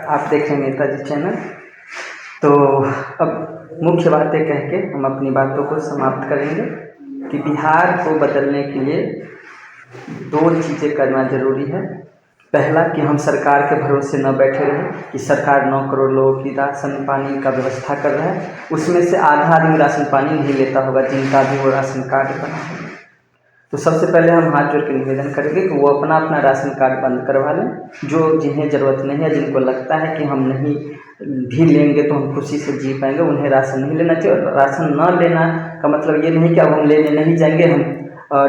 आप देख रहे हैं नेताजी चैनल। तो अब मुख्य बातें कह के हम अपनी बातों को समाप्त करेंगे कि बिहार को बदलने के लिए 2 चीज़ें करना ज़रूरी है। पहला कि हम सरकार के भरोसे न बैठे रहें कि सरकार 9 करोड़ लोगों की राशन पानी का व्यवस्था कर रहा है, उसमें से आधा आदमी राशन पानी नहीं लेता होगा जिनका भी वो राशन कार्ड बना है। तो सबसे पहले हम हाथ जोड़ के निवेदन करेंगे कि वो अपना अपना राशन कार्ड बंद करवा लें। जो जिन्हें ज़रूरत नहीं है, जिनको लगता है कि हम नहीं भी लेंगे तो हम खुशी से जी पाएंगे, उन्हें राशन नहीं लेना चाहिए। और राशन न लेना का मतलब ये नहीं कि अब हम लेने नहीं जाएंगे, हम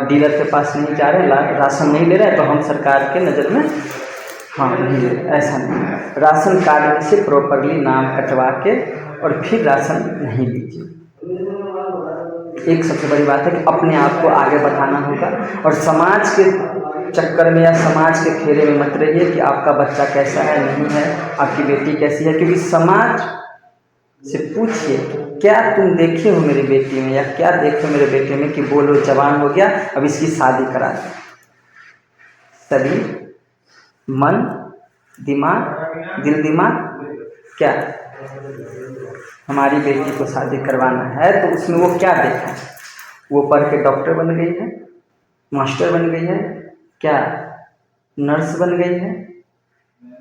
डीलर के पास नहीं जा रहे, राशन नहीं ले रहे हैं तो हम सरकार के नज़र में नहीं ले, ऐसा नहीं। राशन कार्ड में से प्रॉपरली नाम कटवा के और फिर राशन नहीं लीजिए। एक सबसे बड़ी बात है कि अपने आप को आगे बढ़ाना होगा और समाज के चक्कर में या समाज के फेरे में मत रहिए कि आपका बच्चा कैसा है, नहीं है, आपकी बेटी कैसी है। क्योंकि समाज से पूछिए क्या तुम देखे हो मेरी बेटी में या क्या देखे हो मेरे बेटे में कि बोलो जवान हो गया अब इसकी शादी करा दो। सभी मन दिमाग दिल दिमाग क्या हमारी बेटी को शादी करवाना है तो उसमें वो क्या देखा है? वो पढ़ के डॉक्टर बन गई है, मास्टर बन गई है, क्या नर्स बन गई है?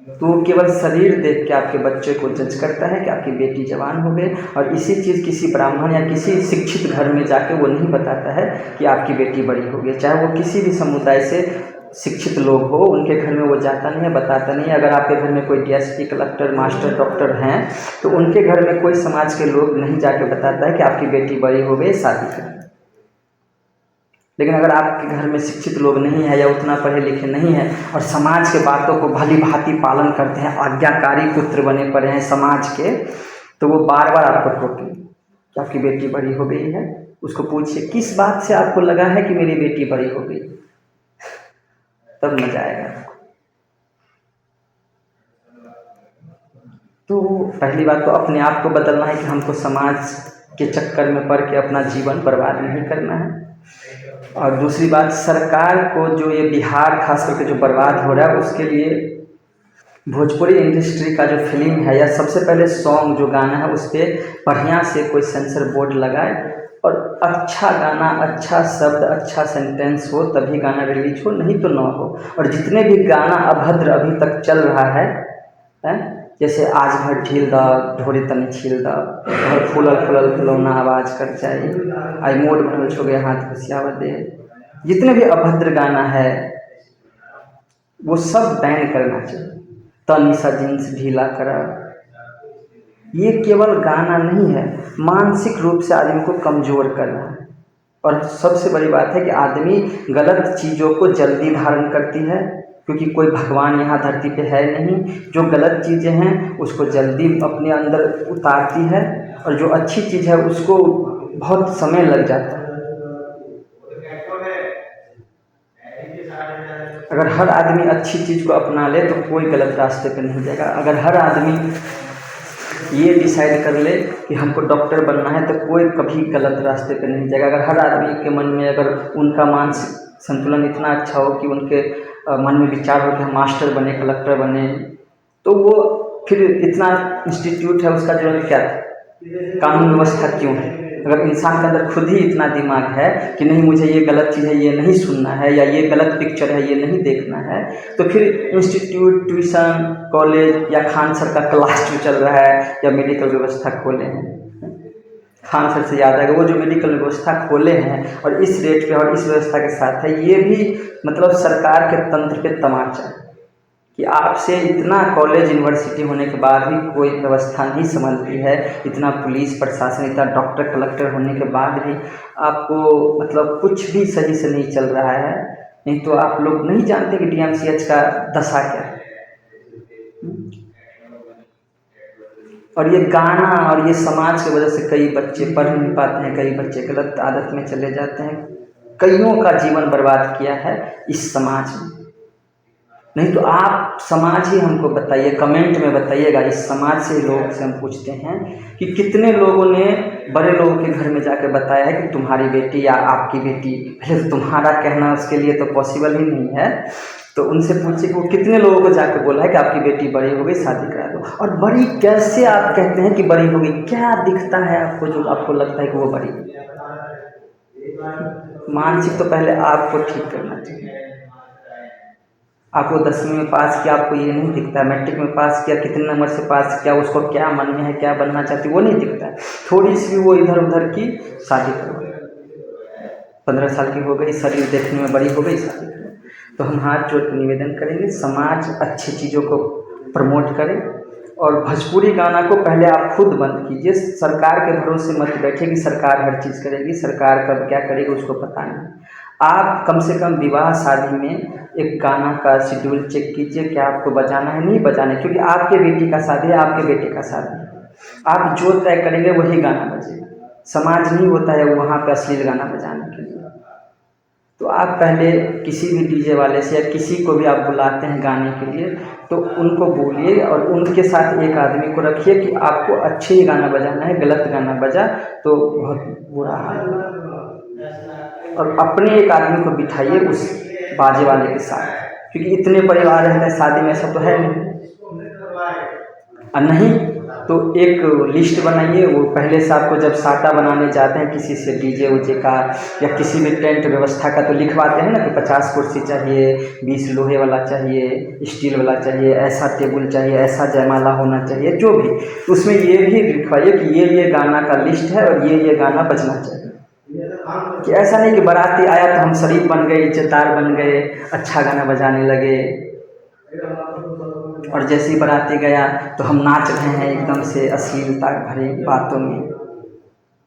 तो वो केवल शरीर देख के आपके बच्चे को जज करता है कि आपकी बेटी जवान हो गई। और इसी चीज़ किसी ब्राह्मण या किसी शिक्षित घर में जाके वो नहीं बताता है कि आपकी बेटी बड़ी हो गई। चाहे वो किसी भी समुदाय से शिक्षित लोग हो, उनके घर में वो जाता नहीं है, बताता नहीं है। अगर आपके घर में कोई डीएसपी, कलेक्टर, मास्टर, डॉक्टर हैं तो उनके घर में कोई समाज के लोग नहीं जाके बताता है कि आपकी बेटी बड़ी हो गई, शादी करें। लेकिन अगर आपके घर में शिक्षित लोग नहीं है या उतना पढ़े लिखे नहीं है और समाज के बातों को भली भांति पालन करते हैं, आज्ञाकारी पुत्र बने पड़े हैं समाज के, तो वो बार बार आपको टोकें कि आपकी बेटी बड़ी हो गई है। उसको पूछिए किस बात से आपको लगा है कि मेरी बेटी बड़ी हो गई, तब मजा आएगा। तो पहली बात तो अपने आप को बदलना है कि हमको समाज के चक्कर में पड़ के अपना जीवन बर्बाद नहीं करना है। और दूसरी बात, सरकार को जो ये बिहार खास करके जो बर्बाद हो रहा है उसके लिए भोजपुरी इंडस्ट्री का जो फिल्म है या सबसे पहले सॉन्ग जो गाना है उस पर बढ़िया से कोई सेंसर बोर्ड लगाए और अच्छा गाना, अच्छा शब्द, अच्छा सेंटेंस हो तभी गाना रिलीज हो, नहीं तो ना हो। और जितने भी गाना अभद्र अभी तक चल रहा है जैसे आज भर ढील द ढोरी तनी छील द और फूलल फूलल फुलौना आवाज कर जाए आई मोड़ भरल छो गए हाथ खुशियावा दे, जितने भी अभद्र गाना है वो सब बैन करना चाहिए। तनी सा जींस ढीला करा, ये केवल गाना नहीं है, मानसिक रूप से आदमी को कमज़ोर करना है। और सबसे बड़ी बात है कि आदमी गलत चीज़ों को जल्दी धारण करती है क्योंकि कोई भगवान यहाँ धरती पे है नहीं। जो गलत चीज़ें हैं उसको जल्दी अपने अंदर उतारती है और जो अच्छी चीज़ है उसको बहुत समय लग जाता है। अगर हर आदमी अच्छी चीज़ को अपना ले तो कोई गलत रास्ते पे नहीं जाएगा। अगर हर आदमी ये डिसाइड कर ले कि हमको डॉक्टर बनना है तो कोई कभी गलत रास्ते पे नहीं जाएगा। अगर हर आदमी के मन में अगर उनका मानसिक संतुलन इतना अच्छा हो कि उनके मन में विचार हो कि हम मास्टर बने, कलेक्टर बने, तो वो फिर इतना इंस्टीट्यूट है उसका जरूरत क्या था, कानून व्यवस्था क्यों है? अगर इंसान के अंदर खुद ही इतना दिमाग है कि नहीं मुझे ये गलत चीज़ है ये नहीं सुनना है या ये गलत पिक्चर है ये नहीं देखना है, तो फिर इंस्टीट्यूट, ट्यूशन, कॉलेज या खान सर का क्लास जो चल रहा है या मेडिकल व्यवस्था खोले हैं, खान सर से याद आएगा वो जो मेडिकल व्यवस्था खोले हैं और इस रेट पे और इस व्यवस्था के साथ है, ये भी मतलब सरकार के तंत्र पे तमाचा है कि आपसे इतना कॉलेज यूनिवर्सिटी होने के बाद भी कोई व्यवस्था नहीं संभलती है, इतना पुलिस प्रशासन, इतना डॉक्टर कलेक्टर होने के बाद भी आपको मतलब कुछ भी सही से नहीं चल रहा है। नहीं तो आप लोग नहीं जानते कि डीएमसीएच का दशा क्या है। और ये गाना और ये समाज की वजह से कई बच्चे पढ़ नहीं पाते हैं, कई बच्चे गलत आदत में चले जाते हैं, कईयों का जीवन बर्बाद किया है इस समाज ने। नहीं तो आप समाज ही हमको बताइए, कमेंट में बताइएगा। इस समाज से लोग से हम पूछते हैं कि कितने लोगों ने बड़े लोगों के घर में जाकर बताया है कि तुम्हारी बेटी या आपकी बेटी, पहले तो तुम्हारा कहना उसके लिए तो पॉसिबल ही नहीं है, तो उनसे पूछिए कि वो कितने लोगों को जाकर बोला है कि आपकी बेटी बड़ी हो गई, शादी करा दो। और बड़ी कैसे आप कहते हैं कि बड़ी हो गई? क्या दिखता है आपको जो आपको लगता है कि वो बड़ी? मानसिक तो पहले आपको ठीक करना चाहिए। आपको 10वीं में पास किया, आपको ये नहीं दिखता है? मैट्रिक में पास किया, कितने नंबर से पास किया, उसको क्या मन में है, क्या बनना चाहती, वो नहीं दिखता है। थोड़ी सी वो इधर उधर की शादी करो, 15 साल की हो गई, शरीर देखने में बड़ी हो गई, शादी करो। तो हम हाथ जोड़ कर निवेदन करेंगे, समाज अच्छी चीज़ों को प्रमोट करे। और भोजपुरी गाना को पहले आप खुद बंद कीजिए। सरकार के भरोसे मत बैठिए कि सरकार हर चीज़ करेगी, सरकार कब क्या करेगी उसको पता नहीं। आप कम से कम विवाह शादी में एक गाना का शेड्यूल चेक कीजिए, क्या आपको बजाना है, नहीं बजाना है, क्योंकि आपके बेटी का शादी है, आपके बेटे का शादी है। आप जो तय करेंगे वही गाना बजेगा। समाज नहीं होता है वहाँ पे अश्लील गाना बजाने के लिए। तो आप पहले किसी भी डीजे वाले से या किसी को भी आप बुलाते हैं गाने के लिए, तो उनको बोलिए और उनके साथ एक आदमी को रखिए कि आपको अच्छे ही गाना बजाना है, गलत गाना बजा तो बहुत बुरा हाल है। और अपने एक आदमी को बिठाइए उस बाजे वाले के साथ, क्योंकि इतने परिवार रहते हैं शादी में, ऐसा तो है नहीं। और नहीं तो एक लिस्ट बनाइए, वो पहले से आपको जब साटा बनाने जाते हैं किसी से डीजे उजे का या किसी भी टेंट व्यवस्था का, तो लिखवाते हैं ना कि 50 कुर्सी चाहिए, 20 लोहे वाला चाहिए, स्टील वाला चाहिए, ऐसा टेबल चाहिए, ऐसा जयमाला होना चाहिए, जो भी। उसमें ये भी लिखवाइए कि ये गाना का लिस्ट है और ये गाना बजना चाहिए। कि ऐसा नहीं कि बाराती आया तो हम शरीफ बन गए, इज्जतदार बन गए, अच्छा गाना बजाने लगे, और जैसे ही बाराती गया तो हम नाच रहे हैं एकदम से अश्लीलता भरी बातों में,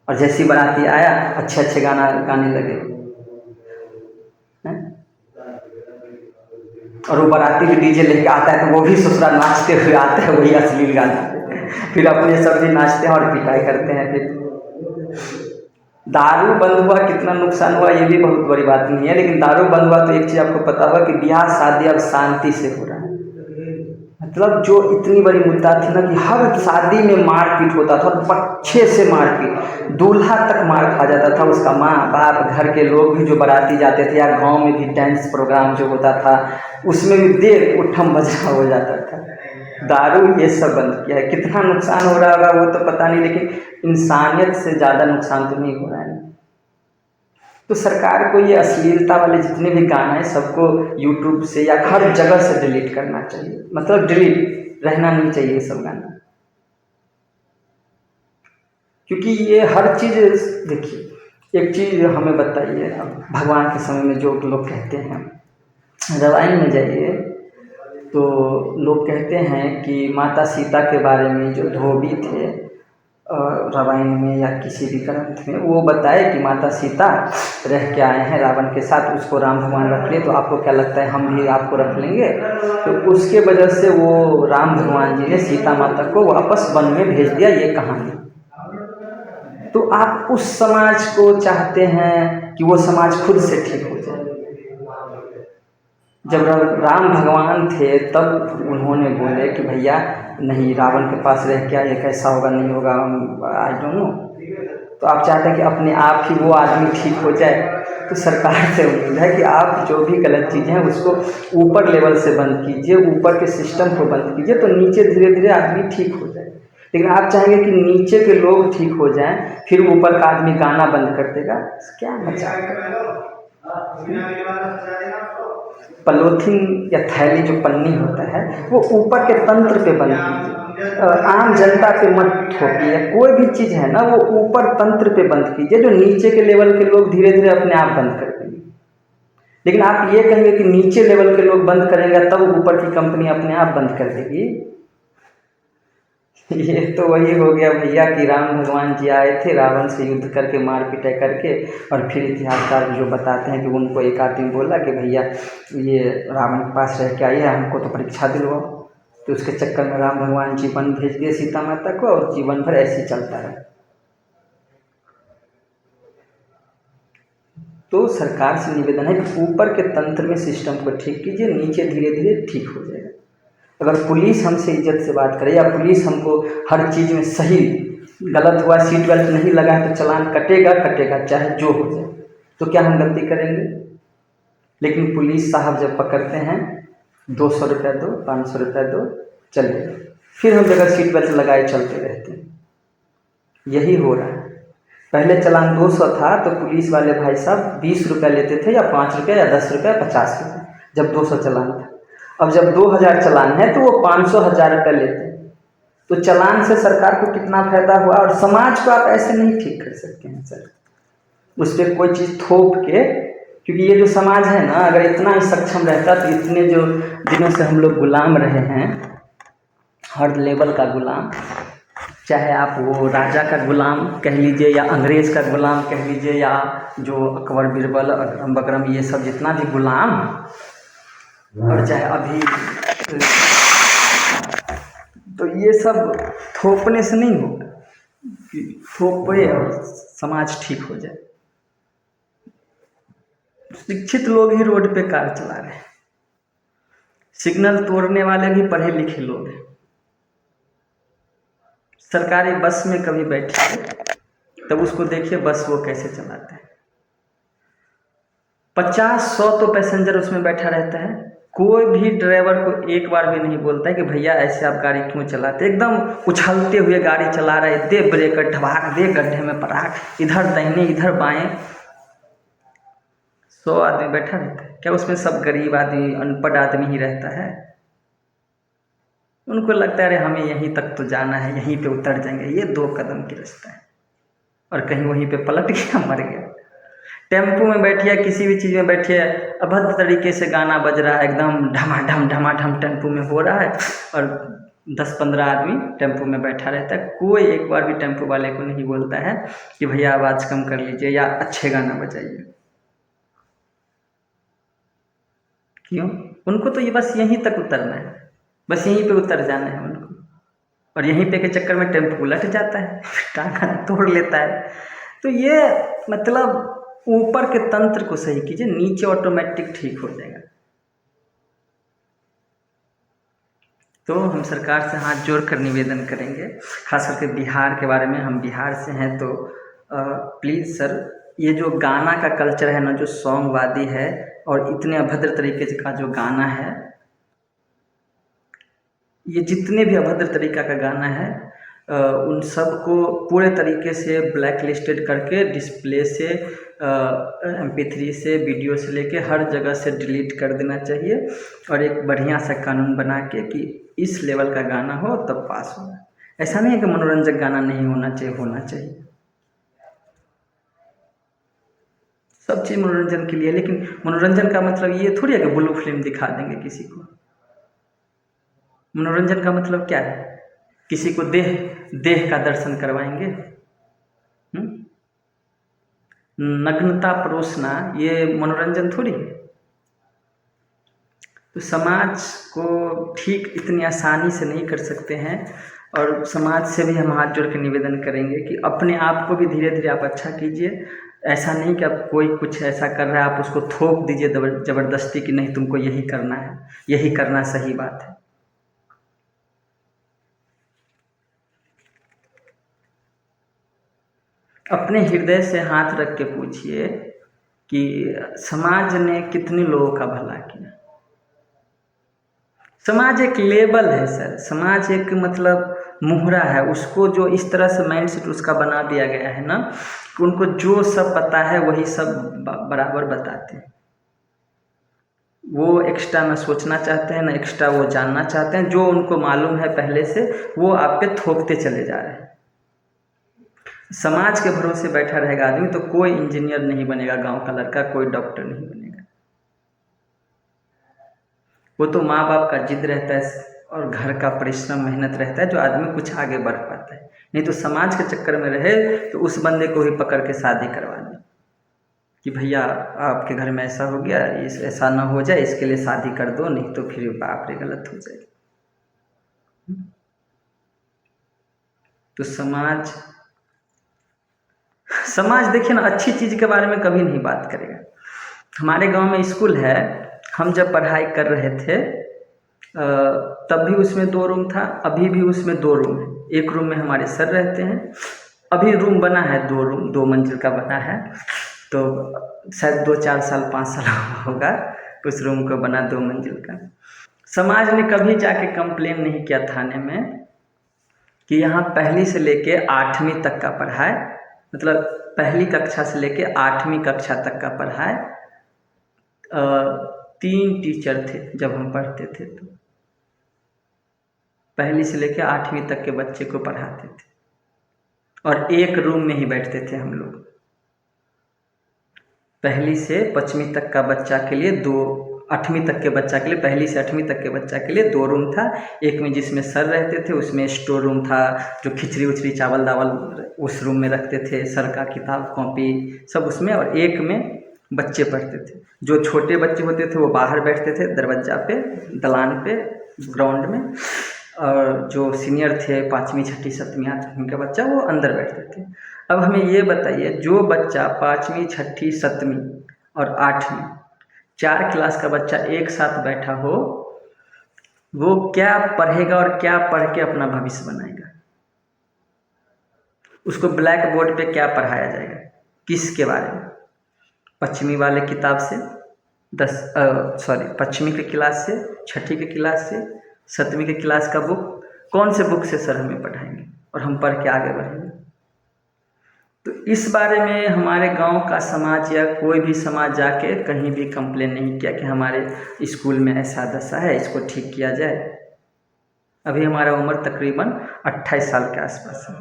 और जैसे ही बाराती आया अच्छे अच्छे गाना गाने लगे हैं? और वो बाराती भी डीजे लेके आता है तो वो भी ससुराल नाचते हुए आता है, वही अश्लील गाना फिर अपने सब भी नाचते हैं और पिटाई करते हैं। फिर दारू बंद हुआ, कितना नुकसान हुआ ये भी बहुत बड़ी बात नहीं है, लेकिन दारू बंद हुआ तो एक चीज़ आपको पता होगा कि ब्याह शादी अब शांति से हो रहा है। मतलब जो इतनी बड़ी मुद्दा थी ना कि हर शादी में मारपीट होता था, अच्छे से मारपीट, दूल्हा तक मार खा जाता था, उसका माँ बाप, घर के लोग भी जो बाराती जाते थे, या गांव में भी डांस प्रोग्राम जो होता था उसमें भी देर उठम बजा हो जाता था। दारू ये सब बंद किया है। कितना नुकसान हो रहा होगा वो तो पता नहीं, लेकिन इंसानियत से ज़्यादा नुकसान तो नहीं हो रहा है। तो सरकार को ये अश्लीलता वाले जितने भी गाना है सबको यूट्यूब से या हर जगह से डिलीट करना चाहिए, मतलब डिलीट रहना नहीं चाहिए ये सब गाना। क्योंकि ये हर चीज़, देखिए एक चीज़ हमें बताइए, अब भगवान के समय में जो लोग कहते हैं, रामायण में जाइए तो लोग कहते हैं कि माता सीता के बारे में जो धोबी थे रामायण में या किसी भी ग्रंथ में वो बताए कि माता सीता रह के आए हैं रावण के साथ, उसको राम भगवान रख लिए, तो आपको क्या लगता है हम भी आपको रख लेंगे? तो उसके वजह से वो राम भगवान जी ने सीता माता को वापस वन में भेज दिया, ये कहानी। तो आप उस समाज को चाहते हैं कि वो समाज खुद से ठीक हो जाए। जब राम भगवान थे तब उन्होंने बोले कि भैया नहीं, रावण के पास रह क्या, ये कैसा होगा नहीं होगा, आई डोंट नो। तो आप चाहते हैं कि अपने आप ही वो आदमी ठीक हो जाए। तो सरकार से उम्मीद है कि आप जो भी गलत चीज़ें हैं उसको ऊपर लेवल से बंद कीजिए, ऊपर के सिस्टम को बंद कीजिए, तो नीचे धीरे धीरे आदमी ठीक हो जाए। लेकिन आप चाहेंगे कि नीचे के लोग ठीक हो जाएं, फिर ऊपर का आदमी गाना बंद कर देगा, क्या मजाक है। पॉलीथीन या थैली जो पन्नी होता है वो ऊपर के तंत्र पे बंद कीजिए, आम जनता पे मत ठोकिए। कोई भी चीज़ है ना वो ऊपर तंत्र पे बंद कीजिए, जो नीचे के लेवल के लोग धीरे धीरे अपने आप बंद कर देंगे। लेकिन आप ये कहेंगे कि नीचे लेवल के लोग बंद करेंगे तब ऊपर की कंपनी अपने आप बंद कर देगी, ये तो वही हो गया भैया कि राम भगवान जी आए थे, रावण से युद्ध करके मार पिटाई करके, और फिर इतिहासकार जो बताते हैं कि उनको एक आदमी बोला कि भैया ये रावण के पास रह के आई है, हमको तो परीक्षा दिलवाओ। तो उसके चक्कर में राम भगवान जी वन भेज दिए सीता माता को, और जीवन भर ऐसे ही चलता रहा। तो सरकार से निवेदन है कि ऊपर के तंत्र में सिस्टम को ठीक कीजिए, नीचे धीरे धीरे ठीक हो जाएगा। अगर पुलिस हमसे इज्जत से बात करे या पुलिस हमको हर चीज़ में सही, गलत हुआ सीट बेल्ट नहीं लगा है तो चालान कटेगा कटेगा चाहे जो हो जाए, तो क्या हम गलती करेंगे? लेकिन पुलिस साहब जब पकड़ते हैं 200 रुपये दो, 500 रुपये दो, चलिए, फिर हम जगह सीट बेल्ट लगाए चलते रहते हैं। यही हो रहा है। पहले चालान 200 था तो पुलिस वाले भाई साहब 20 रुपये लेते थे, या 5 रुपये या 10 रुपये, 50 रुपये, जब 200 चालान था। अब जब 2000 चालान है तो वो 500 1000 रुपये लेते हैं। तो चालान से सरकार को कितना फायदा हुआ, और समाज को आप ऐसे नहीं ठीक कर सकते हैं सर, उस पर कोई चीज़ थोप के। क्योंकि ये जो समाज है ना, अगर इतना ही सक्षम रहता तो इतने जो दिनों से हम लोग गुलाम रहे हैं, हर लेवल का गुलाम, चाहे आप वो राजा का गुलाम कह लीजिए या अंग्रेज़ का गुलाम कह लीजिए, या जो अकबर बिरबल अकरम बकरम ये सब जितना भी गुलाम, और चाहे अभी, तो ये सब थोपने से नहीं होगा कि थोपे और समाज ठीक हो जाए। शिक्षित लोग ही रोड पे कार चला रहे हैं, सिग्नल तोड़ने वाले भी पढ़े लिखे लोग हैं। सरकारी बस में कभी बैठिए तब उसको देखिए बस वो कैसे चलाते हैं। 50-100 तो पैसेंजर उसमें बैठा रहता है, कोई भी ड्राइवर को एक बार भी नहीं बोलता है कि भैया ऐसे आप गाड़ी क्यों चलाते, एकदम उछलते हुए गाड़ी चला रहे, दे ब्रेक ढबाक, दे गड्ढे में पराक, इधर दाहिने इधर बाएं। 100 आदमी बैठा रहता है, क्या उसमें सब गरीब आदमी अनपढ़ आदमी ही रहता है? उनको लगता है अरे हमें यहीं तक तो जाना है, यहीं पे उतर जाएंगे, ये 2 कदम की रास्ता है, और कहीं वहीं पे पलट गया, मर गया। टेम्पो में बैठिए, किसी भी चीज़ में बैठिए, अभद्र तरीके से गाना बज रहा है, एकदम ढमाढम टेम्पो में हो रहा है, और 10-15 आदमी टेम्पो में बैठा रहता है। कोई एक बार भी टेम्पो वाले को नहीं बोलता है कि भैया आवाज़ कम कर लीजिए या अच्छे गाना बजाइए। क्यों? उनको तो ये बस यहीं तक उतरना है, बस यहीं पे उतर जाना है उनको, और यहीं पे के चक्कर में टेम्पो उलट जाता है, टांगा तोड़ लेता है। तो ये मतलब ऊपर के तंत्र को सही कीजिए, नीचे ऑटोमेटिक ठीक हो जाएगा। तो हम सरकार से हाथ जोड़कर निवेदन करेंगे, खास करके बिहार के बारे में, हम बिहार से हैं, तो प्लीज़ सर, ये जो गाना का कल्चर है ना, जो सॉन्ग वादी है और इतने अभद्र तरीके का जो गाना है, ये जितने भी अभद्र तरीका का गाना है, उन सब को पूरे तरीके से ब्लैक लिस्टेड करके डिस्प्ले से, MP3 से, वीडियो से लेके हर जगह से डिलीट कर देना चाहिए, और एक बढ़िया सा कानून बना के कि इस लेवल का गाना हो तब पास होगा। ऐसा नहीं है कि मनोरंजक गाना नहीं होना चाहिए, होना चाहिए, सब चीज़ मनोरंजन के लिए। लेकिन मनोरंजन का मतलब ये थोड़ी है कि ब्लू फिल्म दिखा देंगे किसी को। मनोरंजन का मतलब क्या है? किसी को देह का दर्शन करवाएंगे? नग्नता परोसना ये मनोरंजन थोड़ी है। तो समाज को ठीक इतनी आसानी से नहीं कर सकते हैं, और समाज से भी हम हाथ जोड़ के निवेदन करेंगे कि अपने आप को भी धीरे धीरे आप अच्छा कीजिए। ऐसा नहीं कि अब कोई कुछ ऐसा कर रहा है आप उसको थोप दीजिए ज़बरदस्ती कि नहीं तुमको यही करना है, यही करना सही बात है। अपने हृदय से हाथ रख के पूछिए कि समाज ने कितने लोगों का भला किया। समाज एक लेबल है सर, समाज एक मतलब मुहरा है, उसको जो इस तरह से माइंड सेट उसका बना दिया गया है ना, कि उनको जो सब पता है वही सब बराबर बताते हैं। वो एक्स्ट्रा ना सोचना चाहते हैं, ना एक्स्ट्रा वो जानना चाहते हैं। जो उनको मालूम है पहले से वो आप पे थोपते चले जा रहे हैं। समाज के भरोसे बैठा रहेगा आदमी तो कोई इंजीनियर नहीं बनेगा, गांव का लड़का कोई डॉक्टर नहीं बनेगा। वो तो माँ बाप का जिद रहता है और घर का परिश्रम मेहनत रहता है जो आदमी कुछ आगे बढ़ पाता है। नहीं तो समाज के चक्कर में रहे तो उस बंदे को ही पकड़ के शादी करवा दे कि भैया आपके घर में ऐसा हो गया, ऐसा ना हो जाए, इसके लिए शादी कर दो, नहीं तो फिर बाप रे गलत हो जाएगा। समाज देखिए ना, अच्छी चीज़ के बारे में कभी नहीं बात करेगा। हमारे गांव में स्कूल है, हम जब पढ़ाई कर रहे थे तब भी उसमें 2 रूम था, अभी भी उसमें 2 रूम है। एक रूम में हमारे सर रहते हैं, अभी रूम बना है 2 रूम, 2 मंजिल का बना है, तो शायद 2-4 साल 5 साल होगा उस रूम को बना 2 मंजिल का। समाज ने कभी जाके कंप्लेन नहीं किया थाने में कि यहाँ पहली से लेके 8वीं तक का पढ़ाई, मतलब पहली कक्षा से लेके 8वीं कक्षा तक का पढ़ाई 3 टीचर थे जब हम पढ़ते थे, तो पहली से लेके 8वीं तक के बच्चे को पढ़ाते थे और एक रूम में ही बैठते थे हम लोग। पहली से 5वीं तक का बच्चा के लिए 2, 8वीं तक के बच्चा के लिए, पहली से 8वीं तक के बच्चा के लिए 2 रूम था। एक में जिसमें सर रहते थे उसमें स्टोर रूम था, जो खिचड़ी उचड़ी चावल दावल उस रूम में रखते थे, सर का किताब कॉपी सब उसमें, और एक में बच्चे पढ़ते थे। जो छोटे बच्चे होते थे वो बाहर बैठते थे दरवाजा पे, दलान पे, ग्राउंड में, और जो सीनियर थे 5वीं 6वीं 7वीं 8वीं का बच्चा वो अंदर बैठते थे। अब हमें ये बताइए, जो बच्चा 5वीं 6वीं 7वीं और 8वीं 4 क्लास का बच्चा एक साथ बैठा हो, वो क्या पढ़ेगा और क्या पढ़ के अपना भविष्य बनाएगा? उसको ब्लैक बोर्ड पे क्या पढ़ाया जाएगा, किसके बारे में? 5वीं वाले किताब से 5वीं के क्लास से, 6वीं के क्लास से, 7वीं के क्लास का बुक, कौन से बुक से सर हमें पढ़ाएंगे और हम पढ़ के आगे बढ़ेंगे? तो इस बारे में हमारे गांव का समाज या कोई भी समाज जाके कहीं भी कंप्लेन नहीं किया कि हमारे स्कूल में ऐसा दशा है, इसको ठीक किया जाए। अभी हमारा उम्र तकरीबन 28 साल के आसपास है।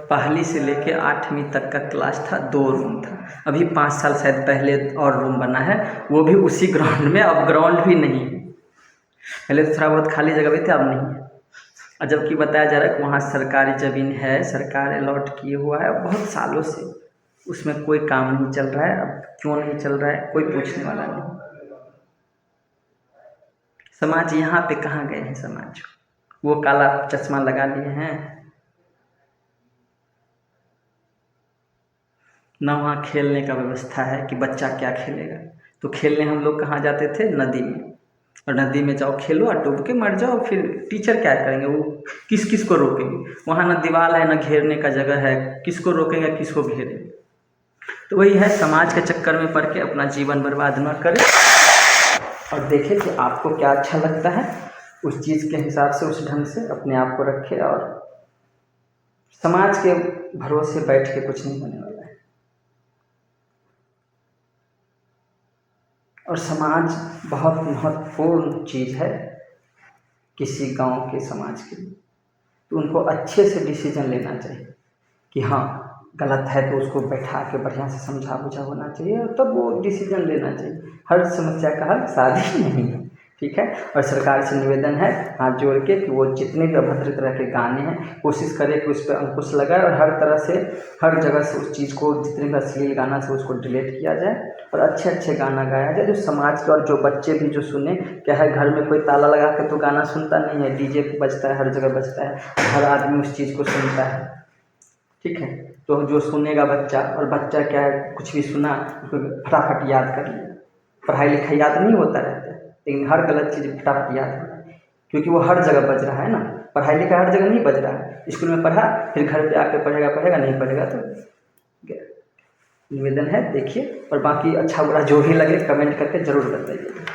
पहली से लेके 8वीं तक का क्लास था, 2 रूम था। अभी 5 साल शायद पहले और रूम बना है, वो भी उसी ग्राउंड में। अब ग्राउंड भी नहीं है, पहले तो थोड़ा बहुत खाली जगह भी थी, अब नहीं है। और जबकि बताया जा रहा है कि वहाँ सरकारी ज़मीन है, सरकार अलॉट किए हुआ है बहुत सालों से, उसमें कोई काम नहीं चल रहा है। अब क्यों नहीं चल रहा है कोई पूछने वाला नहीं। समाज यहाँ पे कहाँ गए हैं? समाज वो काला चश्मा लगा लिए हैं ना, वहाँ खेलने का व्यवस्था है कि बच्चा क्या खेलेगा। तो खेलने हम लोग कहाँ जाते थे? नदी में। और नदी में जाओ खेलो और डूब के मर जाओ, फिर टीचर क्या करेंगे? वो किस किस को रोकेंगे? वहाँ ना दीवार है ना घेरने का जगह है, किसको रोकेंगे किसको घेरेंगे? तो वही है, समाज के चक्कर में पड़ के अपना जीवन बर्बाद न करें और देखें कि आपको क्या अच्छा लगता है, उस चीज़ के हिसाब से उस ढंग से अपने आप को रखें। और समाज के भरोसे बैठ के कुछ नहीं होने वाला है। और समाज बहुत महत्वपूर्ण चीज़ है किसी गांव के समाज के लिए। तो उनको अच्छे से डिसीजन लेना चाहिए कि हाँ गलत है तो उसको बैठा के बढ़िया से समझा बुझा होना चाहिए, और तब वो डिसीजन लेना चाहिए। हर समस्या का हल शादी नहीं है, ठीक है। और सरकार से निवेदन है हाथ जोड़ के कि वो जितने भी अभद्र तरह के गाने हैं कोशिश करे कि उस पर अंकुश लगाए, और हर तरह से हर जगह से उस चीज़ को, जितने भी अश्लील गाना से उसको डिलीट किया जाए और अच्छे अच्छे गाना गाया जाए जो समाज के, और जो बच्चे भी जो सुने। क्या है, घर में कोई ताला लगा के तो गाना सुनता नहीं है, डीजे बजता है, हर जगह बजता है, हर आदमी उस चीज़ को सुनता है, ठीक है। तो जो सुनेगा बच्चा, और बच्चा क्या है, कुछ भी सुना उसको फटाफट याद कर लिया। पढ़ाई लिखाई याद नहीं होता रहता है, लेकिन हर गलत चीज़ फटाफट याद होता है, क्योंकि वो हर जगह बज रहा है ना। पढ़ाई लिखाई हर जगह नहीं बज रहा है, स्कूल में पढ़ा फिर घर पे आके पढ़ेगा, नहीं पढ़ेगा तो निवेदन है देखिए। और बाकी अच्छा बुरा जो भी लगे कमेंट करके ज़रूर बताइए।